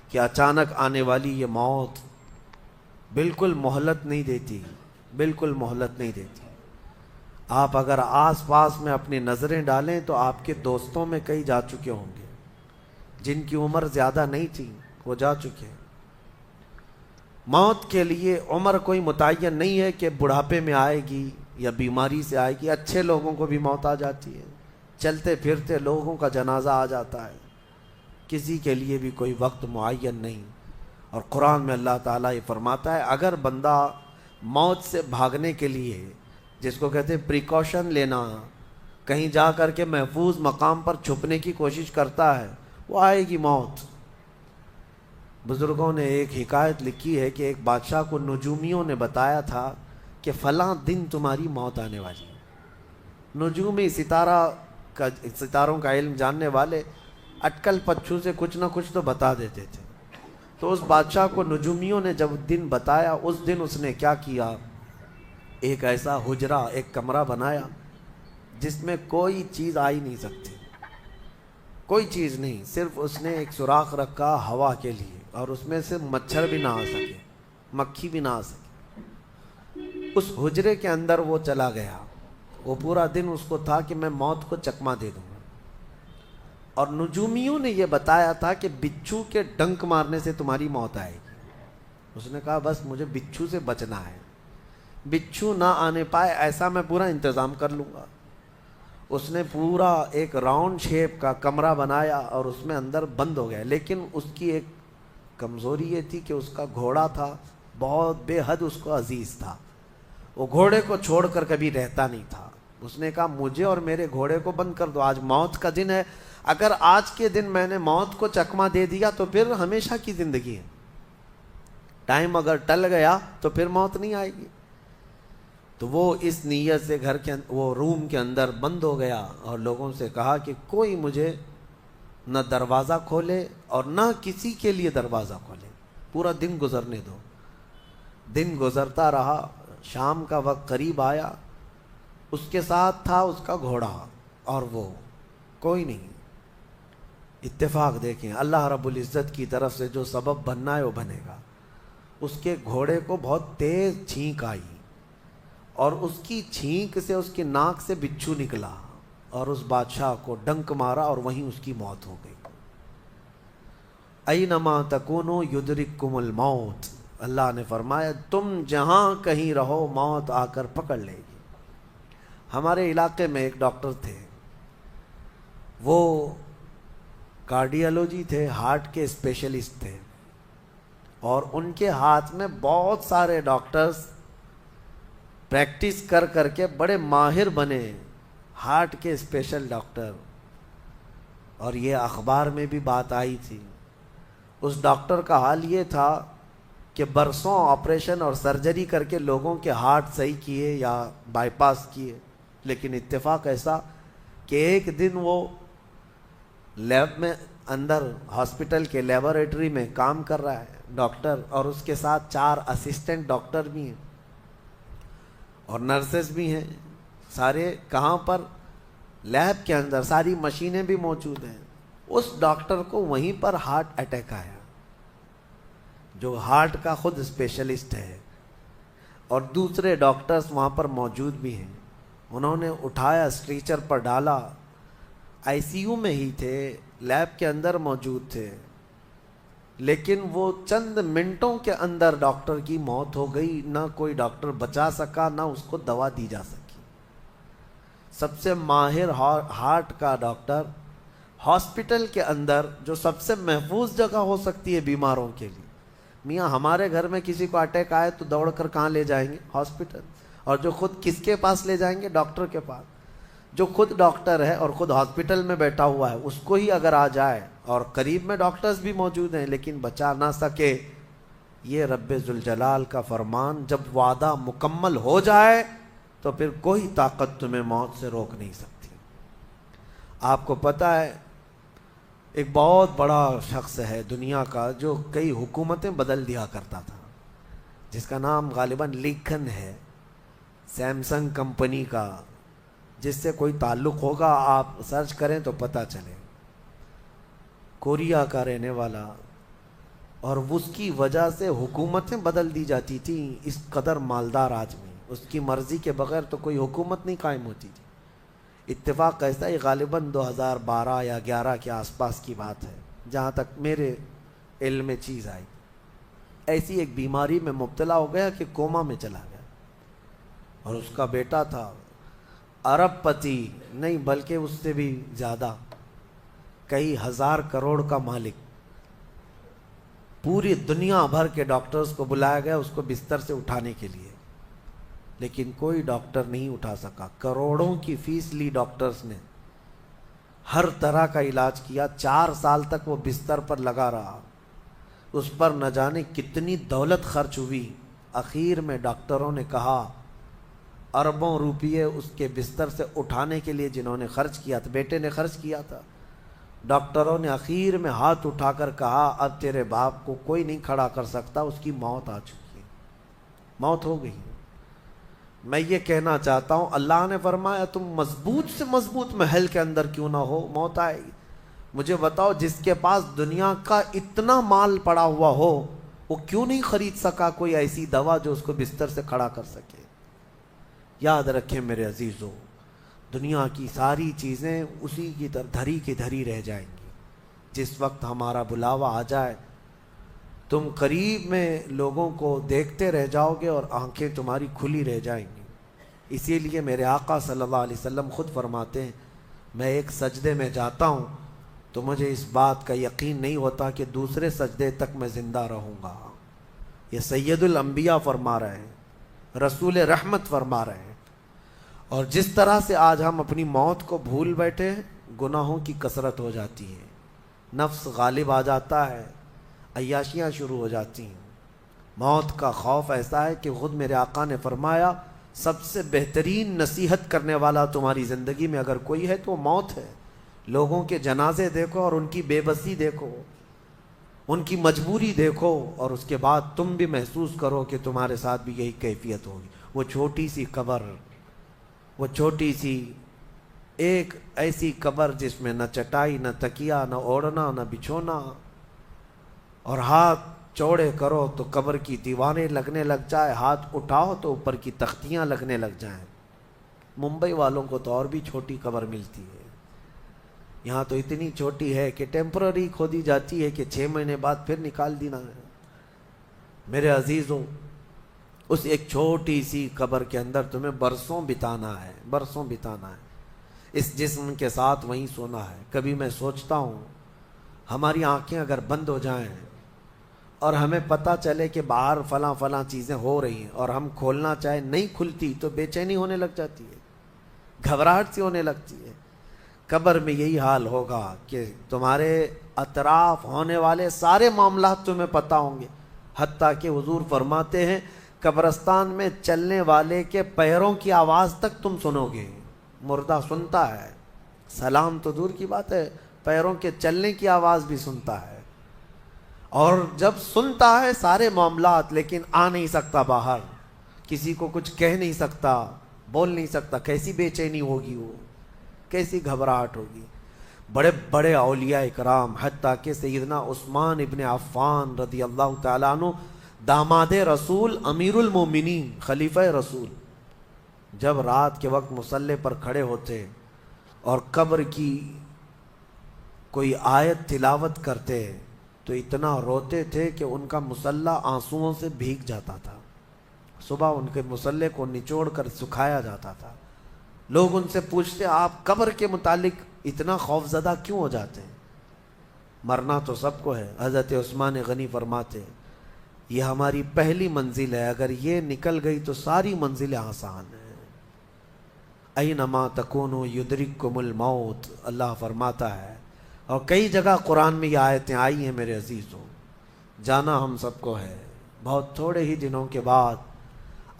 کہ اچانک آنے والی یہ موت بالکل مہلت نہیں دیتی، بالکل مہلت نہیں دیتی۔ آپ اگر آس پاس میں اپنی نظریں ڈالیں تو آپ کے دوستوں میں کئی جا چکے ہوں گے، جن کی عمر زیادہ نہیں تھی وہ جا چکے ہیں۔ موت کے لیے عمر کوئی متعین نہیں ہے کہ بڑھاپے میں آئے گی یا بیماری سے آئے گی۔ اچھے لوگوں کو بھی موت آ جاتی ہے، چلتے پھرتے لوگوں کا جنازہ آ جاتا ہے، کسی کے لیے بھی کوئی وقت معین نہیں۔ اور قرآن میں اللہ تعالیٰ یہ فرماتا ہے اگر بندہ موت سے بھاگنے کے لیے، جس کو کہتے ہیں پریکاشن لینا، کہیں جا کر کے محفوظ مقام پر چھپنے کی کوشش کرتا ہے، وہ آئے گی موت۔ بزرگوں نے ایک حکایت لکھی ہے کہ ایک بادشاہ کو نجومیوں نے بتایا تھا کہ فلاں دن تمہاری موت آنے والی ہے۔ نجومی ستاروں کا علم جاننے والے اٹکل پچھو سے کچھ نہ کچھ تو بتا دیتے تھے۔ تو اس بادشاہ کو نجومیوں نے جب دن بتایا، اس دن اس نے کیا کیا، ایک ایسا حجرہ، ایک کمرہ بنایا جس میں کوئی چیز آ ہی نہیں سکتی، کوئی چیز نہیں، صرف اس نے ایک سوراخ رکھا ہوا کے لیے، اور اس میں سے مچھر بھی نہ آ سکے، مکھی بھی نہ آ سکے۔ اس حجرے کے اندر وہ چلا گیا، وہ پورا دن اس کو تھا کہ میں موت کو چکما دے دوں گا۔ اور نجومیوں نے یہ بتایا تھا کہ بچھو کے ڈنک مارنے سے تمہاری موت آئے گی۔ اس نے کہا بس مجھے بچھو سے بچنا ہے، بچھو نہ آنے پائے ایسا میں پورا انتظام کر لوں گا۔ اس نے پورا ایک راؤنڈ شیپ کا کمرہ بنایا اور اس میں اندر بند ہو گیا، لیکن اس کی ایک کمزوری یہ تھی کہ اس کا گھوڑا تھا، بہت بے حد اس کو عزیز تھا، وہ گھوڑے کو چھوڑ کر کبھی رہتا نہیں تھا۔ اس نے کہا مجھے اور میرے گھوڑے کو بند کر دو، آج موت کا دن ہے، اگر آج کے دن میں نے موت کو چکما دے دیا تو پھر ہمیشہ کی زندگی ہے، ٹائم اگر ٹل گیا تو پھر موت نہیں آئے گی۔ تو وہ اس نیت سے وہ روم کے اندر بند ہو گیا اور لوگوں سے کہا کہ کوئی مجھے نہ دروازہ کھولے اور نہ کسی کے لیے دروازہ کھولے، پورا دن گزرنے دو۔ دن گزرتا رہا، شام کا وقت قریب آیا، اس کے ساتھ تھا اس کا گھوڑا اور وہ کوئی نہیں۔ اتفاق دیکھیں، اللہ رب العزت کی طرف سے جو سبب بننا ہے وہ بنے گا۔ اس کے گھوڑے کو بہت تیز چھینک آئی اور اس کی چھینک سے، اس کی ناک سے بچھو نکلا اور اس بادشاہ کو ڈنک مارا اور وہیں اس کی موت ہو گئی۔ اینما تکونوا یدرککم الموت، اللہ نے فرمایا تم جہاں کہیں رہو موت آ کر پکڑ لے گی۔ ہمارے علاقے میں ایک ڈاکٹر تھے، وہ کارڈیالوجی تھے، ہارٹ کے اسپیشلسٹ تھے، اور ان کے ہاتھ میں بہت سارے ڈاکٹرز پریکٹس کر کر کے بڑے ماہر بنے، ہارٹ کے اسپیشل ڈاکٹر۔ اور یہ اخبار میں بھی بات آئی تھی۔ اس ڈاکٹر کا حال یہ تھا کہ برسوں آپریشن اور سرجری کر کے لوگوں کے ہارٹ صحیح کیے یا بائی پاس کیے، لیکن اتفاق ایسا کہ ایک دن وہ لیب میں اندر ہاسپٹل کے لیبارٹری میں کام کر رہا ہے ڈاکٹر، اور اس کے ساتھ 4 اسسٹنٹ ڈاکٹر بھی ہیں اور نرسز بھی ہیں، سارے کہاں پر، لیب کے اندر، ساری مشینیں بھی موجود ہیں۔ اس ڈاکٹر کو وہیں پر ہارٹ اٹیک آیا، جو ہارٹ کا خود اسپیشلسٹ ہے، اور دوسرے ڈاکٹرز وہاں پر موجود بھی ہیں۔ انہوں نے اٹھایا، اسٹریچر پر ڈالا، آئی سی یو میں ہی تھے، لیب کے اندر موجود تھے، لیکن وہ چند منٹوں کے اندر ڈاکٹر کی موت ہو گئی۔ نہ کوئی ڈاکٹر بچا سکا، نہ اس کو دوا دی جا سکی۔ سب سے ماہر ہارٹ کا ڈاکٹر ہاسپٹل کے اندر، جو سب سے محفوظ جگہ ہو سکتی ہے بیماروں کے لیے۔ میاں ہمارے گھر میں کسی کو اٹیک آئے تو دوڑ کر کہاں لے جائیں گے؟ ہاسپٹل۔ اور جو خود کس کے پاس لے جائیں گے؟ ڈاکٹر کے پاس۔ جو خود ڈاکٹر ہے اور خود ہاسپٹل میں بیٹھا ہوا ہے، اس کو ہی اگر آ جائے، اور قریب میں ڈاکٹرز بھی موجود ہیں لیکن بچا نہ سکے، یہ رب ذوالجلال کا فرمان، جب وعدہ مکمل ہو جائے تو پھر کوئی طاقت تمہیں موت سے روک نہیں سکتی۔ آپ کو پتہ ہے ایک بہت بڑا شخص ہے دنیا کا جو کئی حکومتیں بدل دیا کرتا تھا، جس کا نام غالباً لنکن ہے، سیمسنگ کمپنی کا، جس سے کوئی تعلق ہوگا آپ سرچ کریں تو پتہ چلے۔ کوریا کا رہنے والا، اور اس کی وجہ سے حکومتیں بدل دی جاتی تھیں اس قدر مالدار آدمی، اس کی مرضی کے بغیر تو کوئی حکومت نہیں قائم ہوتی تھی۔ اتفاق ایسا ہی غالباً 2012 یا 11 کے آس پاس کی بات ہے جہاں تک میرے علم میں چیز آئی، ایسی ایک بیماری میں مبتلا ہو گیا کہ کوما میں چلا گیا، اور اس کا بیٹا تھا ارب پتی نہیں بلکہ اس سے بھی زیادہ، کئی ہزار کروڑ کا مالک۔ پوری دنیا بھر کے ڈاکٹرز کو بلایا گیا اس کو بستر سے اٹھانے کے لیے، لیکن کوئی ڈاکٹر نہیں اٹھا سکا۔ کروڑوں کی فیس لی ڈاکٹرز نے، ہر طرح کا علاج کیا، 4 سال تک وہ بستر پر لگا رہا، اس پر نہ جانے کتنی دولت خرچ ہوئی۔ اخیر میں ڈاکٹروں نے کہا، اربوں روپیے اس کے بستر سے اٹھانے کے لیے جنہوں نے خرچ کیا تھا، بیٹے نے خرچ کیا تھا، ڈاکٹروں نے اخیر میں ہاتھ اٹھا کر کہا اب تیرے باپ کو کوئی نہیں کھڑا کر سکتا، اس کی موت آ چکی ہے، موت ہو گئی۔ میں یہ کہنا چاہتا ہوں، اللہ نے فرمایا تم مضبوط سے مضبوط محل کے اندر کیوں نہ ہو، موت آئے گی۔ مجھے بتاؤ جس کے پاس دنیا کا اتنا مال پڑا ہوا ہو وہ کیوں نہیں خرید سکا کوئی ایسی دوا جو اس کو بستر سے کھڑا کر سکے؟ یاد رکھیں میرے عزیزو، دنیا کی ساری چیزیں اسی کی دھری کی دھری رہ جائیں گی۔ جس وقت ہمارا بلاوا آ جائے تم قریب میں لوگوں کو دیکھتے رہ جاؤ گے اور آنکھیں تمہاری کھلی رہ جائیں گی۔ اسی لیے میرے آقا صلی اللہ علیہ وسلم خود فرماتے ہیں، میں ایک سجدے میں جاتا ہوں تو مجھے اس بات کا یقین نہیں ہوتا کہ دوسرے سجدے تک میں زندہ رہوں گا۔ یہ سید الانبیاء فرما رہے ہیں، رسول رحمت فرما رہے ہیں۔ اور جس طرح سے آج ہم اپنی موت کو بھول بیٹھے ہیں، گناہوں کی کثرت ہو جاتی ہے، نفس غالب آ جاتا ہے، عیاشیاں شروع ہو جاتی ہیں۔ موت کا خوف ایسا ہے کہ خود میرے آقا نے فرمایا سب سے بہترین نصیحت کرنے والا تمہاری زندگی میں اگر کوئی ہے تو موت ہے۔ لوگوں کے جنازے دیکھو اور ان کی بے بسی دیکھو، ان کی مجبوری دیکھو، اور اس کے بعد تم بھی محسوس کرو کہ تمہارے ساتھ بھی یہی کیفیت ہوگی۔ وہ چھوٹی سی قبر، وہ چھوٹی سی ایک ایسی قبر جس میں نہ چٹائی، نہ تکیا، نہ اوڑھنا، نہ بچھونا، اور ہاتھ چوڑے کرو تو قبر کی دیواریں لگنے لگ جائے، ہاتھ اٹھاؤ تو اوپر کی تختیاں لگنے لگ جائیں۔ ممبئی والوں کو تو اور بھی چھوٹی قبر ملتی ہے، یہاں تو اتنی چھوٹی ہے کہ ٹیمپرری کھودی جاتی ہے کہ 6 مہینے بعد پھر نکال دینا ہے۔ میرے عزیزوں، اس ایک چھوٹی سی قبر کے اندر تمہیں برسوں بتانا ہے، برسوں بتانا ہے، اس جسم کے ساتھ وہیں سونا ہے۔ کبھی میں سوچتا ہوں ہماری آنکھیں اگر بند ہو جائیں اور ہمیں پتہ چلے کہ باہر فلاں فلاں چیزیں ہو رہی ہیں اور ہم کھولنا چاہیں نہیں کھلتی تو بے چینی ہونے لگ جاتی ہے، گھبراہٹ سی ہونے لگتی ہے۔ قبر میں یہی حال ہوگا کہ تمہارے اطراف ہونے والے سارے معاملات تمہیں پتہ ہوں گے، حتیٰ کہ حضور فرماتے ہیں قبرستان میں چلنے والے کے پیروں کی آواز تک تم سنو گے۔ مردہ سنتا ہے، سلام تو دور کی بات ہے، پیروں کے چلنے کی آواز بھی سنتا ہے، اور جب سنتا ہے سارے معاملات لیکن آ نہیں سکتا باہر، کسی کو کچھ کہہ نہیں سکتا، بول نہیں سکتا۔ کیسی بے چینی ہوگی، وہ کیسی گھبراہٹ ہوگی۔ بڑے بڑے اولیاء اکرام، حتیٰ کہ سیدنا عثمان ابن عفان رضی اللہ تعالیٰ عنہ، داماد رسول، امیر المومنین، خلیفہ رسول، جب رات کے وقت مصلی پر کھڑے ہوتے اور قبر کی کوئی آیت تلاوت کرتے تو اتنا روتے تھے کہ ان کا مصلی آنسوؤں سے بھیگ جاتا تھا۔ صبح ان کے مصلی کو نچوڑ کر سکھایا جاتا تھا۔ لوگ ان سے پوچھتے آپ قبر کے متعلق اتنا خوف زدہ کیوں ہو جاتے ہیں؟ مرنا تو سب کو ہے۔ حضرت عثمان غنی فرماتے یہ ہماری پہلی منزل ہے، اگر یہ نکل گئی تو ساری منزلیں آسان ہیں۔ اینما تکونوا یدرککم الموت، اللہ فرماتا ہے، اور کئی جگہ قرآن میں یہ آیتیں آئی ہیں میرے عزیزوں۔ جانا ہم سب کو ہے، بہت تھوڑے ہی دنوں کے بعد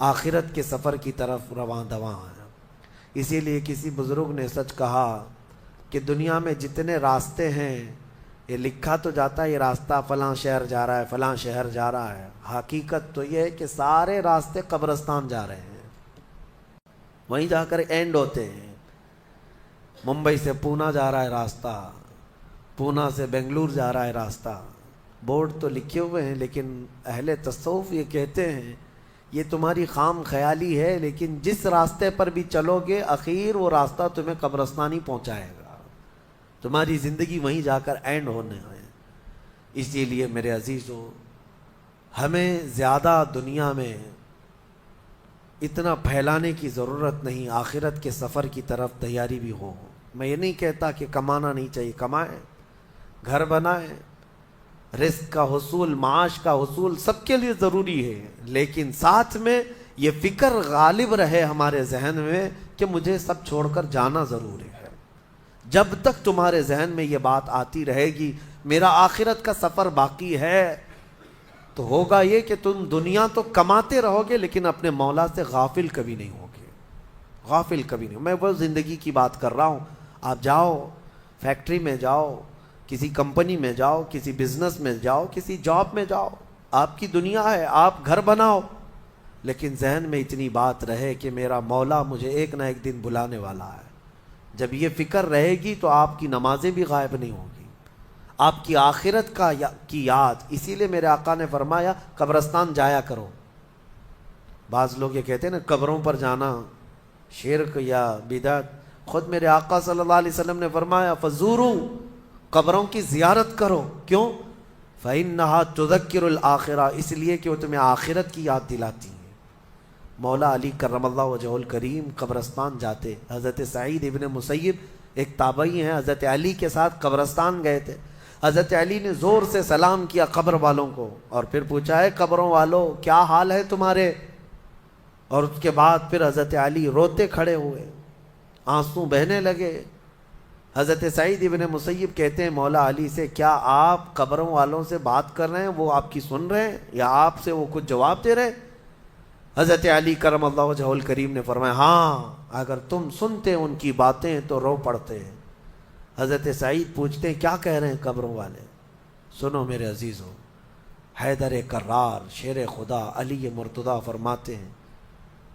آخرت کے سفر کی طرف رواں دواں ہیں۔ اسی لیے کسی بزرگ نے سچ کہا کہ دنیا میں جتنے راستے ہیں یہ لکھا تو جاتا ہے یہ راستہ فلاں شہر جا رہا ہے، فلاں شہر جا رہا ہے، حقیقت تو یہ ہے کہ سارے راستے قبرستان جا رہے ہیں، وہیں جا کر اینڈ ہوتے ہیں۔ ممبئی سے پونا جا رہا ہے راستہ، پونا سے بنگلور جا رہا ہے راستہ، بورڈ تو لکھے ہوئے ہیں، لیکن اہل تصوف یہ کہتے ہیں یہ تمہاری خام خیالی ہے، لیکن جس راستے پر بھی چلو گے اخیر وہ راستہ تمہیں قبرستان ہی پہنچائے گا، تمہاری زندگی وہیں جا کر اینڈ ہونے ہے۔ اسی لیے میرے عزیزو، ہمیں زیادہ دنیا میں اتنا پھیلانے کی ضرورت نہیں، آخرت کے سفر کی طرف تیاری بھی ہو۔ میں یہ نہیں کہتا کہ کمانا نہیں چاہیے، کمائیں، گھر بنائیں، رزق کا حصول، معاش کا حصول سب کے لیے ضروری ہے، لیکن ساتھ میں یہ فکر غالب رہے ہمارے ذہن میں کہ مجھے سب چھوڑ کر جانا ضروری ہے۔ جب تک تمہارے ذہن میں یہ بات آتی رہے گی میرا آخرت کا سفر باقی ہے، تو ہوگا یہ کہ تم دنیا تو کماتے رہو گے لیکن اپنے مولا سے غافل کبھی نہیں ہوگے، غافل کبھی نہیں۔ میں وہ زندگی کی بات کر رہا ہوں، آپ جاؤ فیکٹری میں جاؤ، کسی کمپنی میں جاؤ، کسی بزنس میں جاؤ، کسی جاب میں جاؤ، آپ کی دنیا ہے، آپ گھر بناؤ، لیکن ذہن میں اتنی بات رہے کہ میرا مولا مجھے ایک نہ ایک دن بلانے والا ہے۔ جب یہ فکر رہے گی تو آپ کی نمازیں بھی غائب نہیں ہوں گی، آپ کی آخرت کی یاد۔ اسی لیے میرے آقا نے فرمایا قبرستان جایا کرو۔ بعض لوگ یہ کہتے ہیں نا قبروں پر جانا شرک یا بدعت، خود میرے آقا صلی اللہ علیہ وسلم نے فرمایا فزورو، قبروں کی زیارت کرو۔ کیوں؟ فإنها تذکر الآخرہ، اس لیے کہ وہ تمہیں آخرت کی یاد دلاتی ہیں۔ مولا علی کرم اللہ وجہہ الکریم قبرستان جاتے، حضرت سعید ابن مسیب ایک تابعی ہیں، حضرت علی کے ساتھ قبرستان گئے تھے۔ حضرت علی نے زور سے سلام کیا قبر والوں کو اور پھر پوچھا ہے قبروں والوں کیا حال ہے تمہارے؟ اور اس کے بعد پھر حضرت علی روتے کھڑے ہوئے، آنسو بہنے لگے۔ حضرت سعید ابن مسیب کہتے ہیں مولا علی سے کیا آپ قبروں والوں سے بات کر رہے ہیں، وہ آپ کی سن رہے ہیں یا آپ سے وہ کچھ جواب دے رہے ہیں؟ حضرت علی کرم اللہ وجہہ الکریم نے فرمایا ہاں، اگر تم سنتے ان کی باتیں تو رو پڑتے۔ حضرت سعید پوچھتے ہیں کیا کہہ رہے ہیں قبروں والے؟ سنو میرے عزیزوں، حیدر کرار شیر خدا علی مرتضیٰ فرماتے ہیں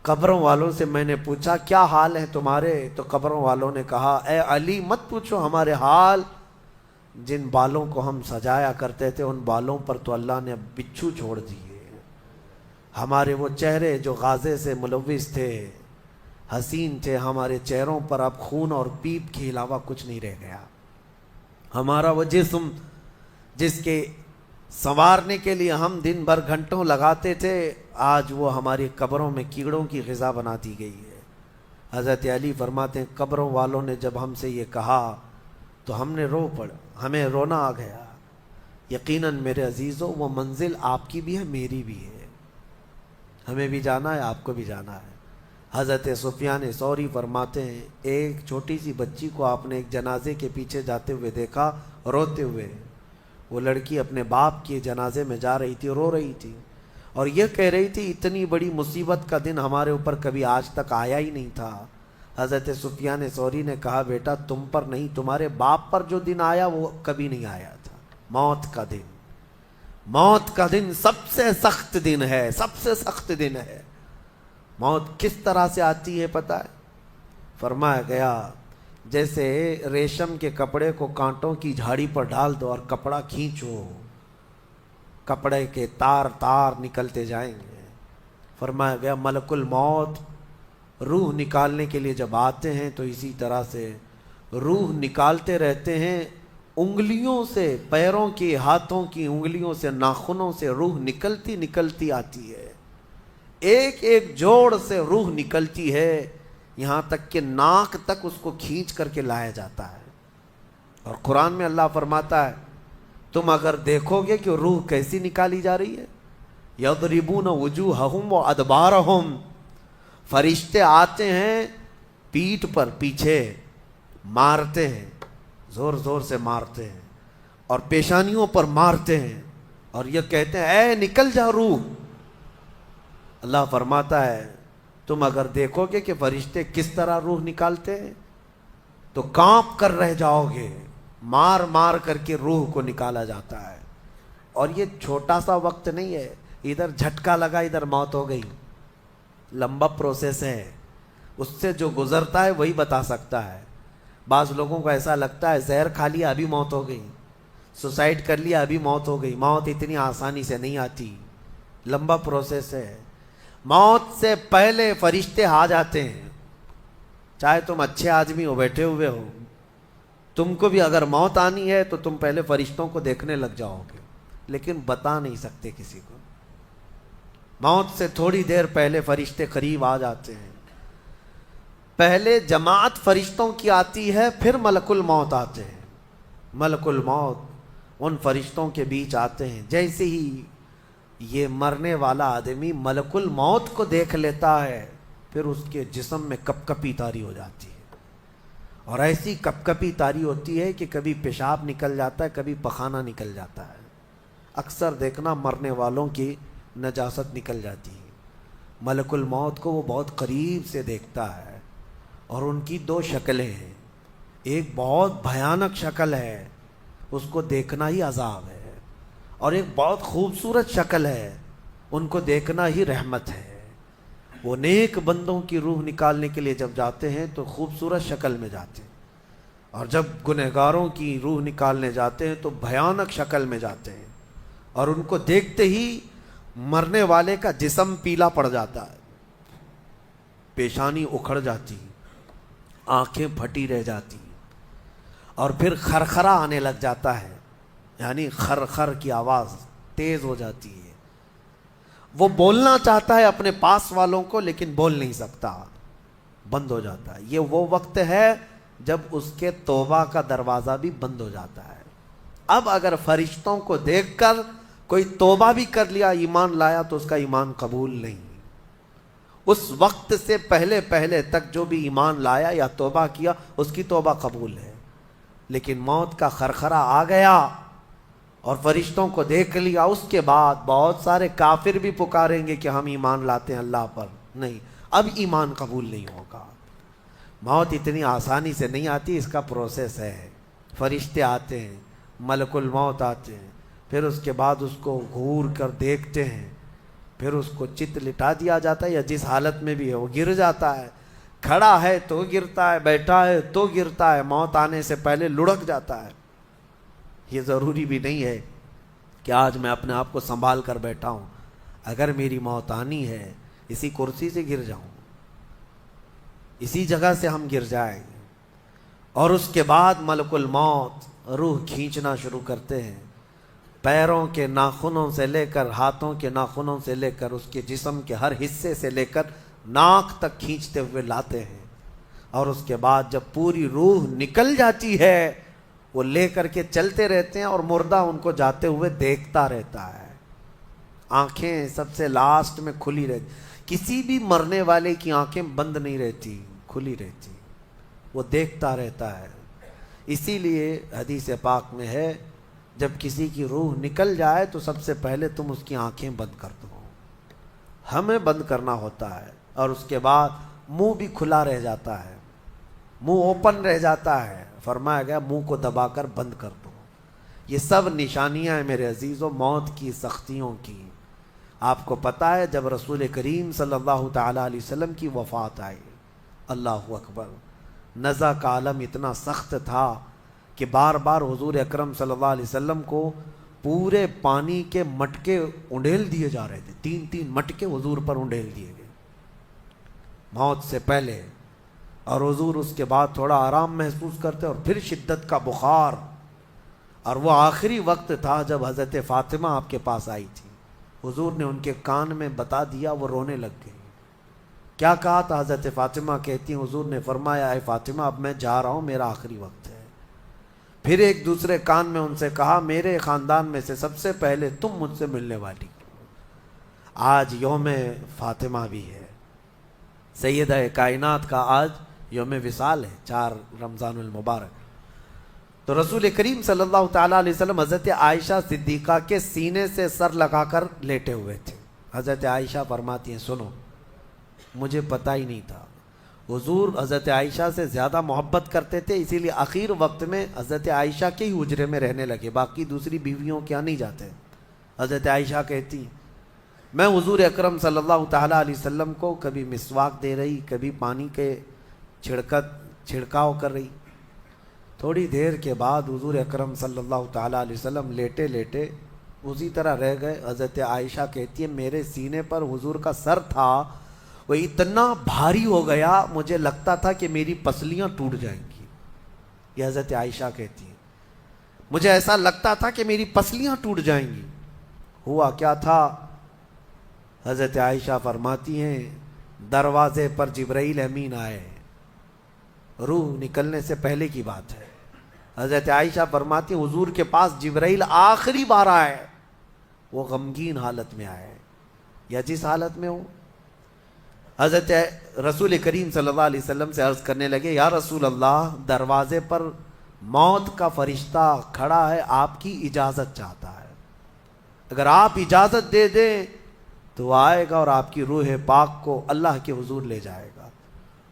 قبروں والوں سے میں نے پوچھا کیا حال ہے تمہارے؟ تو قبروں والوں نے کہا اے علی مت پوچھو ہمارے حال، جن بالوں کو ہم سجایا کرتے تھے ان بالوں پر تو اللہ نے بچھو چھوڑ دیے، ہمارے وہ چہرے جو غازے سے ملوث تھے، حسین تھے، ہمارے چہروں پر اب خون اور پیپ کے علاوہ کچھ نہیں رہ گیا، ہمارا وہ جسم جس کے سنوارنے کے لیے ہم دن بھر گھنٹوں لگاتے تھے آج وہ ہماری قبروں میں کیڑوں کی غذا بنا دی گئی ہے۔ حضرت علی فرماتے ہیں قبروں والوں نے جب ہم سے یہ کہا تو ہم نے رو پڑا، ہمیں رونا آ گیا۔ یقیناً میرے عزیزوں وہ منزل آپ کی بھی ہے میری بھی ہے، ہمیں بھی جانا ہے آپ کو بھی جانا ہے۔ حضرت سفیان ثوری فرماتے ہیں ایک چھوٹی سی بچی کو آپ نے ایک جنازے کے پیچھے جاتے ہوئے دیکھا روتے ہوئے، وہ لڑکی اپنے باپ کے جنازے میں جا رہی تھی، رو رہی تھی اور یہ کہہ رہی تھی اتنی بڑی مصیبت کا دن ہمارے اوپر کبھی آج تک آیا ہی نہیں تھا۔ حضرت سفیان ثوری نے کہا بیٹا تم پر نہیں تمہارے باپ پر جو دن آیا وہ کبھی نہیں آیا تھا، موت کا دن، موت کا دن سب سے سخت دن ہے، سب سے سخت دن ہے۔ موت کس طرح سے آتی ہے پتہ ہے؟ فرمایا گیا جیسے ریشم کے کپڑے کو کانٹوں کی جھاڑی پر ڈال دو اور کپڑا کھینچو، کپڑے کے تار تار نکلتے جائیں گے۔ فرمایا گیا ملک الموت روح نکالنے کے لیے جب آتے ہیں تو اسی طرح سے روح نکالتے رہتے ہیں، انگلیوں سے، پیروں کی، ہاتھوں کی انگلیوں سے، ناخنوں سے روح نکلتی نکلتی آتی ہے، ایک ایک جوڑ سے روح نکلتی ہے، یہاں تک کہ ناک تک اس کو کھینچ کر کے لایا جاتا ہے۔ اور قرآن میں اللہ فرماتا ہے تم اگر دیکھو گے کہ روح کیسی نکالی جا رہی ہے، یضربون وجوہہم وادبارہم، فرشتے آتے ہیں پیٹھ پر، پیچھے مارتے ہیں، زور زور سے مارتے ہیں اور پیشانیوں پر مارتے ہیں اور یہ کہتے ہیں اے نکل جا روح۔ اللہ فرماتا ہے تم اگر دیکھو گے کہ فرشتے کس طرح روح نکالتے ہیں تو کانپ کر رہ جاؤ گے، مار مار کر کے روح کو نکالا جاتا ہے۔ اور یہ چھوٹا سا وقت نہیں ہے، ادھر جھٹکا لگا ادھر موت ہو گئی، لمبا پروسیس ہے، اس سے جو گزرتا ہے وہی بتا سکتا ہے۔ بعض لوگوں کو ایسا لگتا ہے زہر کھا لیا ابھی موت ہو گئی، سوسائڈ کر لیا ابھی موت ہو گئی. موت اتنی آسانی سے نہیں آتی, لمبا پروسیس ہے. موت سے پہلے فرشتے آ جاتے ہیں. چاہے تم اچھے آدمی ہو, بیٹھے ہوئے ہو, تم کو بھی اگر موت آنی ہے تو تم پہلے فرشتوں کو دیکھنے لگ جاؤ گے, لیکن بتا نہیں سکتے کسی کو. موت سے تھوڑی دیر پہلے فرشتے قریب آ جاتے ہیں. پہلے جماعت فرشتوں کی آتی ہے, پھر ملک الموت آتے ہیں. ملک الموت ان فرشتوں کے بیچ آتے ہیں. جیسے ہی یہ مرنے والا آدمی ملک الموت کو دیکھ لیتا ہے, پھر اس کے جسم میں کپ کپی طاری ہو جاتی ہے. اور ایسی کپ کپی طاری ہوتی ہے کہ کبھی پیشاب نکل جاتا ہے, کبھی پخانہ نکل جاتا ہے. اکثر دیکھنا مرنے والوں کی نجاست نکل جاتی ہے. ملک الموت کو وہ بہت قریب سے دیکھتا ہے, اور ان کی دو شکلیں ہیں. ایک بہت بھیانک شکل ہے, اس کو دیکھنا ہی عذاب ہے, اور ایک بہت خوبصورت شکل ہے, ان کو دیکھنا ہی رحمت ہے. وہ نیک بندوں کی روح نکالنے کے لیے جب جاتے ہیں تو خوبصورت شکل میں جاتے ہیں, اور جب گنہگاروں کی روح نکالنے جاتے ہیں تو بھیانک شکل میں جاتے ہیں. اور ان کو دیکھتے ہی مرنے والے کا جسم پیلا پڑ جاتا ہے, پیشانی اکھڑ جاتی, آنکھیں پھٹی رہ جاتی, اور پھر خرخرا آنے لگ جاتا ہے, یعنی خرخر کی آواز تیز ہو جاتی ہے. وہ بولنا چاہتا ہے اپنے پاس والوں کو, لیکن بول نہیں سکتا, بند ہو جاتا ہے. یہ وہ وقت ہے جب اس کے توبہ کا دروازہ بھی بند ہو جاتا ہے. اب اگر فرشتوں کو دیکھ کر کوئی توبہ بھی کر لیا, ایمان لایا, تو اس کا ایمان قبول نہیں. اس وقت سے پہلے پہلے تک جو بھی ایمان لایا یا توبہ کیا, اس کی توبہ قبول ہے. لیکن موت کا خرخرا آ گیا اور فرشتوں کو دیکھ لیا, اس کے بعد بہت سارے کافر بھی پکاریں گے کہ ہم ایمان لاتے ہیں اللہ پر. نہیں, اب ایمان قبول نہیں ہوگا. موت اتنی آسانی سے نہیں آتی, اس کا پروسیس ہے. فرشتے آتے ہیں, ملک الموت آتے ہیں, پھر اس کے بعد اس کو گھور کر دیکھتے ہیں, پھر اس کو چت لٹا دیا جاتا ہے, یا جس حالت میں بھی ہے وہ گر جاتا ہے. کھڑا ہے تو گرتا ہے, بیٹھا ہے تو گرتا ہے, موت آنے سے پہلے لڑک جاتا ہے. یہ ضروری بھی نہیں ہے کہ آج میں اپنے آپ کو سنبھال کر بیٹھا ہوں, اگر میری موت آنی ہے اسی کرسی سے گر جاؤں, اسی جگہ سے ہم گر جائیں. اور اس کے بعد ملک الموت روح کھینچنا شروع کرتے ہیں. پیروں کے ناخنوں سے لے کر, ہاتھوں کے ناخنوں سے لے کر, اس کے جسم کے ہر حصے سے لے کر ناک تک کھینچتے ہوئے لاتے ہیں. اور اس کے بعد جب پوری روح نکل جاتی ہے, وہ لے کر کے چلتے رہتے ہیں, اور مردہ ان کو جاتے ہوئے دیکھتا رہتا ہے. آنکھیں سب سے لاسٹ میں کھلی رہتی. کسی بھی مرنے والے کی آنکھیں بند نہیں رہتی, کھلی رہتی, وہ دیکھتا رہتا ہے. اسی لیے حدیث پاک میں ہے, جب کسی کی روح نکل جائے تو سب سے پہلے تم اس کی آنکھیں بند کر دو. ہمیں بند کرنا ہوتا ہے, اور اس کے بعد منہ بھی کھلا رہ جاتا ہے, منہ اوپن رہ جاتا ہے. فرمایا گیا منہ کو دبا کر بند کر دو. یہ سب نشانیاں ہیں میرے عزیزوں موت کی سختیوں کی. آپ کو پتہ ہے جب رسول کریم صلی اللہ تعالیٰ علیہ وسلم کی وفات آئی, اللہ اکبر, نزع کا عالم اتنا سخت تھا کہ بار بار حضور اکرم صلی اللہ علیہ وسلم کو پورے پانی کے مٹکے انڈیل دیے جا رہے تھے. 3 مٹکے حضور پر انڈیل دیے گئے موت سے پہلے, اور حضور اس کے بعد تھوڑا آرام محسوس کرتے, اور پھر شدت کا بخار. اور وہ آخری وقت تھا جب حضرت فاطمہ آپ کے پاس آئی تھی. حضور نے ان کے کان میں بتا دیا, وہ رونے لگ گئی. کیا کہا تھا حضرت فاطمہ کہتی ہیں, حضور نے فرمایا اے فاطمہ اب میں جا رہا ہوں, میرا آخری وقت ہے. پھر ایک دوسرے کان میں ان سے کہا میرے خاندان میں سے سب سے پہلے تم مجھ سے ملنے والی. آج یوم فاطمہ بھی ہے, سیدہ کائنات کا آج یوم وصال ہے, 4 رمضان المبارک. تو رسول کریم صلی اللہ تعالیٰ علیہ وسلم حضرت عائشہ صدیقہ کے سینے سے سر لگا کر لیٹے ہوئے تھے. حضرت عائشہ فرماتی ہیں سنو, مجھے پتہ ہی نہیں تھا. حضور حضرت عائشہ سے زیادہ محبت کرتے تھے, اسی لیے آخر وقت میں حضرت عائشہ کے ہی حجرے میں رہنے لگے, باقی دوسری بیویوں کیا نہیں جاتے. حضرت عائشہ کہتی میں حضور اکرم صلی اللہ تعالیٰ علیہ وسلم کو کبھی مسواک دے رہی, کبھی پانی کے چھڑکاؤ کر رہی. تھوڑی دیر کے بعد حضور اکرم صلی اللہ تعالیٰ علیہ وسلم لیٹے لیٹے اسی طرح رہ گئے. حضرت عائشہ کہتی ہے میرے سینے پر حضور کا سر تھا وہ اتنا بھاری ہو گیا مجھے لگتا تھا کہ میری پسلیاں ٹوٹ جائیں گی. یہ حضرت عائشہ کہتی ہیں مجھے ایسا لگتا تھا کہ میری پسلیاں ٹوٹ جائیں گی. ہوا کیا تھا؟ حضرت عائشہ فرماتی ہیں دروازے پر جبرائیل امین آئے. روح نکلنے سے پہلے کی بات ہے. حضرت عائشہ فرماتی ہیں حضور کے پاس جبرائیل آخری بار آئے. وہ غمگین حالت میں آئے یا جس حالت میں ہو. حضرت رسول کریم صلی اللہ علیہ وسلم سے عرض کرنے لگے یا رسول اللہ دروازے پر موت کا فرشتہ کھڑا ہے آپ کی اجازت چاہتا ہے. اگر آپ اجازت دے دیں تو وہ آئے گا اور آپ کی روح پاک کو اللہ کے حضور لے جائے گا.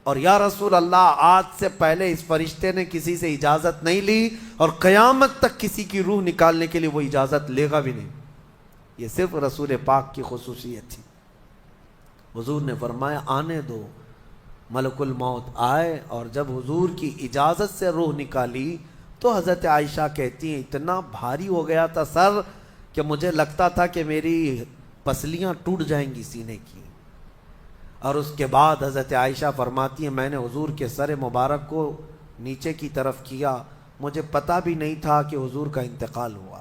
اور یا رسول اللہ آج سے پہلے اس فرشتے نے کسی سے اجازت نہیں لی اور قیامت تک کسی کی روح نکالنے کے لیے وہ اجازت لے گا بھی نہیں. یہ صرف رسول پاک کی خصوصیت تھی. حضور نے فرمایا آنے دو. ملک الموت آئے اور جب حضور کی اجازت سے روح نکالی تو حضرت عائشہ کہتی ہیں اتنا بھاری ہو گیا تھا سر کہ مجھے لگتا تھا کہ میری پسلیاں ٹوٹ جائیں گی سینے کی. اور اس کے بعد حضرت عائشہ فرماتی ہیں میں نے حضور کے سر مبارک کو نیچے کی طرف کیا. مجھے پتہ بھی نہیں تھا کہ حضور کا انتقال ہوا.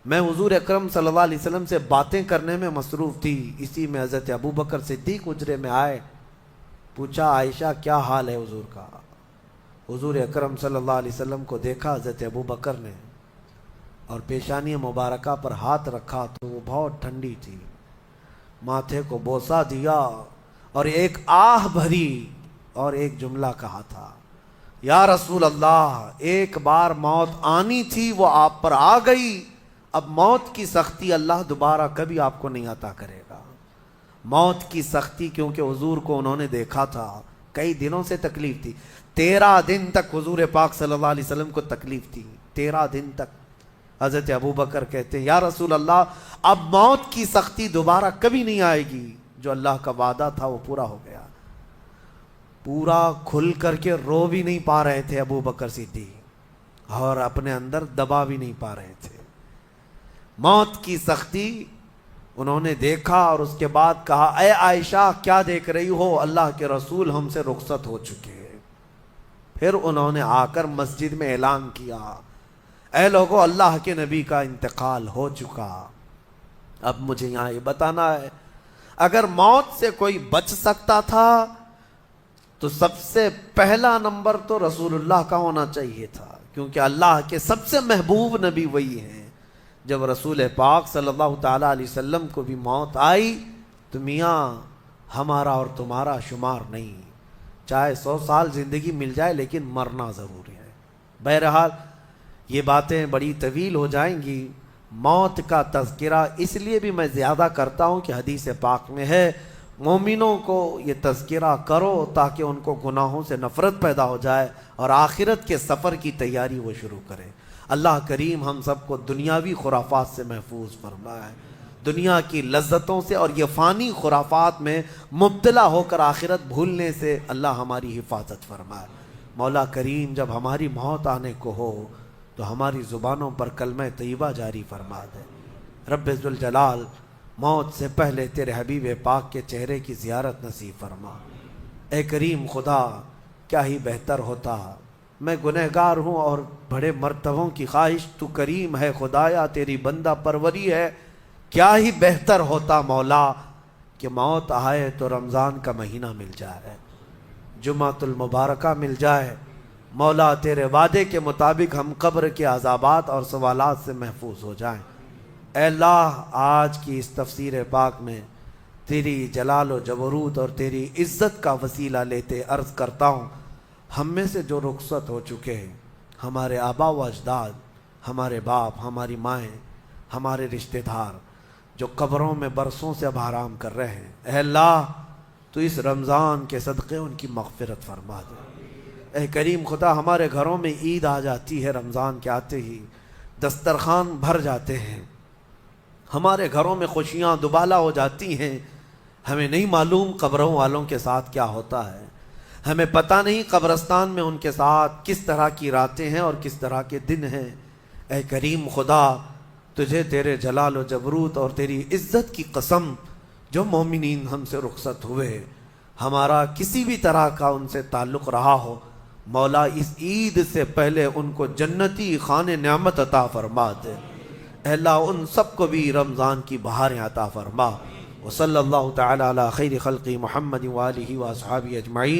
میں حضور اکرم صلی اللہ علیہ وسلم سے باتیں کرنے میں مصروف تھی. اسی میں حضرت ابو بکر صدیق حجرے میں آئے. پوچھا عائشہ کیا حال ہے حضور کا؟ حضور اکرم صلی اللہ علیہ وسلم کو دیکھا حضرت ابو بکر نے اور پیشانی مبارکہ پر ہاتھ رکھا تو وہ بہت ٹھنڈی تھی. ماتھے کو بوسہ دیا اور ایک آہ بھری اور ایک جملہ کہا تھا یا رسول اللہ ایک بار موت آنی تھی وہ آپ پر آ گئی. اب موت کی سختی اللہ دوبارہ کبھی آپ کو نہیں عطا کرے گا. موت کی سختی کیونکہ حضور کو انہوں نے دیکھا تھا. کئی دنوں سے تکلیف تھی. 13 دن تک حضور پاک صلی اللہ علیہ وسلم کو تکلیف تھی. 13 دن تک. حضرت ابو بکر کہتے ہیں یا رسول اللہ اب موت کی سختی دوبارہ کبھی نہیں آئے گی. جو اللہ کا وعدہ تھا وہ پورا ہو گیا. پورا کھل کر کے رو بھی نہیں پا رہے تھے ابو بکر صدیق اور اپنے اندر دبا بھی نہیں پا رہے تھے. موت کی سختی انہوں نے دیکھا اور اس کے بعد کہا اے عائشہ کیا دیکھ رہی ہو؟ اللہ کے رسول ہم سے رخصت ہو چکے. پھر انہوں نے آ کر مسجد میں اعلان کیا اے لوگو اللہ کے نبی کا انتقال ہو چکا. اب مجھے یہاں یہ بتانا ہے اگر موت سے کوئی بچ سکتا تھا تو سب سے پہلا نمبر تو رسول اللہ کا ہونا چاہیے تھا کیونکہ اللہ کے سب سے محبوب نبی وہی ہیں. جب رسول پاک صلی اللہ تعالیٰ علیہ وسلم کو بھی موت آئی تو میاں ہمارا اور تمہارا شمار نہیں. چاہے 100 سال زندگی مل جائے لیکن مرنا ضروری ہے. بہرحال یہ باتیں بڑی طویل ہو جائیں گی. موت کا تذکرہ اس لیے بھی میں زیادہ کرتا ہوں کہ حدیث پاک میں ہے مومنوں کو یہ تذکرہ کرو تاکہ ان کو گناہوں سے نفرت پیدا ہو جائے اور آخرت کے سفر کی تیاری وہ شروع کریں. اللہ کریم ہم سب کو دنیاوی خرافات سے محفوظ فرمائے. دنیا کی لذتوں سے اور یہ فانی خرافات میں مبتلا ہو کر آخرت بھولنے سے اللہ ہماری حفاظت فرمائے. مولا کریم جب ہماری موت آنے کو ہو تو ہماری زبانوں پر کلمہ طیبہ جاری فرما دے. رب ذوالجلال موت سے پہلے تیرے حبیب پاک کے چہرے کی زیارت نصیب فرما. اے کریم خدا کیا ہی بہتر ہوتا میں گنہگار ہوں اور بڑے مرتبوں کی خواہش تو کریم ہے خدایا تیری بندہ پروری ہے. کیا ہی بہتر ہوتا مولا کہ موت آئے تو رمضان کا مہینہ مل جائے جمعۃ المبارکہ مل جائے. مولا تیرے وعدے کے مطابق ہم قبر کے عذابات اور سوالات سے محفوظ ہو جائیں. اے اللہ آج کی اس تفسیر پاک میں تیری جلال و جبروت اور تیری عزت کا وسیلہ لیتے عرض کرتا ہوں ہم میں سے جو رخصت ہو چکے ہیں ہمارے آبا و اجداد ہمارے باپ ہماری مائیں ہمارے رشتہ دار جو قبروں میں برسوں سے اب آرام کر رہے ہیں اے اللہ تو اس رمضان کے صدقے ان کی مغفرت فرما دے. اے کریم خدا ہمارے گھروں میں عید آ جاتی ہے رمضان کے آتے ہی دسترخوان بھر جاتے ہیں ہمارے گھروں میں خوشیاں دوبالا ہو جاتی ہیں. ہمیں نہیں معلوم قبروں والوں کے ساتھ کیا ہوتا ہے ہمیں پتہ نہیں قبرستان میں ان کے ساتھ کس طرح کی راتیں ہیں اور کس طرح کے دن ہیں۔ اے کریم خدا، تجھے تیرے جلال و جبروت اور تیری عزت کی قسم، جو مومنین ہم سے رخصت ہوئے، ہمارا کسی بھی طرح کا ان سے تعلق رہا ہو، مولا اس عید سے پہلے ان کو جنتی خان نعمت عطا فرما دے۔ اے اللہ ان سب کو بھی رمضان کی بہاریں عطا فرما۔ وصلی اللہ تعالی علی خیر خلق محمد وآلہ واصحابہ اجمعین۔